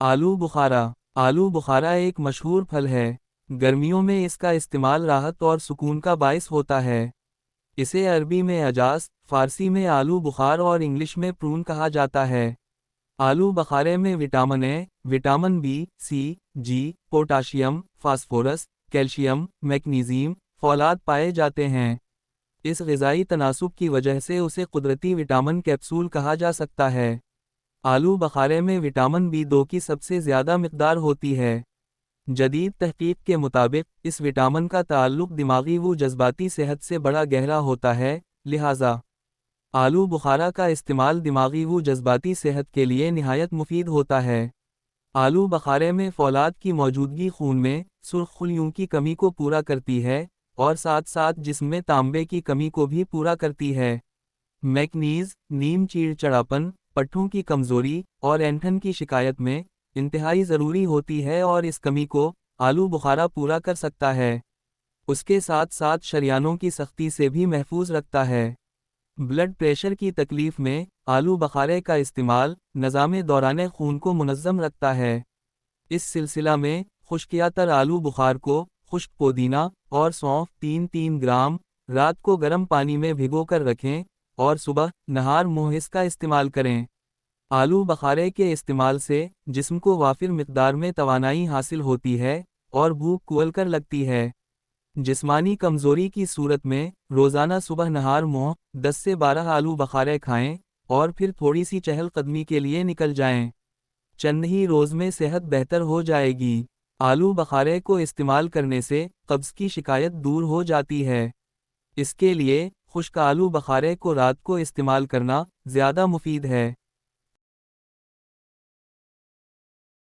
آلو بخارا۔ آلو بخارا ایک مشہور پھل ہے۔ گرمیوں میں اس کا استعمال راحت اور سکون کا باعث ہوتا ہے۔ اسے عربی میں اجاس، فارسی میں آلو بخار اور انگلش میں پرون کہا جاتا ہے۔ آلو بخارے میں vitamin A, vitamin B, C, G, potassium, phosphorus, calcium, magnesium, فولاد پائے جاتے ہیں۔ اس غذائی تناسب کی وجہ سے اسے قدرتی وٹامن کیپسول کہا جا سکتا ہے۔ آلو بخارے میں وٹامن بی 2 کی سب سے زیادہ مقدار ہوتی ہے۔ جدید تحقیق کے مطابق اس وٹامن کا تعلق دماغی و جذباتی صحت سے بڑا گہرا ہوتا ہے، لہٰذا آلو بخارا کا استعمال دماغی و جذباتی صحت کے لیے نہایت مفید ہوتا ہے۔ آلو بخارے میں فولاد کی موجودگی خون میں سرخ خلیوں کی کمی کو پورا کرتی ہے اور ساتھ ساتھ جسم میں تانبے کی کمی کو بھی پورا کرتی ہے۔ میگنیز، نیم چڑچڑاپن، پٹھوں کی کمزوری اور اینٹھن کی شکایت میں انتہائی ضروری ہوتی ہے اور اس کمی کو آلو بخارا پورا کر سکتا ہے۔ اس کے ساتھ ساتھ شریانوں کی سختی سے بھی محفوظ رکھتا ہے۔ بلڈ پریشر کی تکلیف میں آلو بخارے کا استعمال نظام دوران خون کو منظم رکھتا ہے۔ اس سلسلہ میں خشکیہ تر آلو بخار کو خشک پودینہ اور سونف 3-3 گرام رات کو گرم پانی میں بھگو کر رکھیں اور صبح نہار منہ اس کا استعمال کریں۔ آلو بخارے کے استعمال سے جسم کو وافر مقدار میں توانائی حاصل ہوتی ہے اور بھوک کھول کر لگتی ہے۔ جسمانی کمزوری کی صورت میں روزانہ صبح نہار منہ 10 سے 12 آلو بخارے کھائیں اور پھر تھوڑی سی چہل قدمی کے لیے نکل جائیں۔ چند ہی روز میں صحت بہتر ہو جائے گی۔ آلو بخارے کو استعمال کرنے سے قبض کی شکایت دور ہو جاتی ہے۔ اس کے لیے خشک آلو بخارے کو رات کو استعمال کرنا زیادہ مفید ہے۔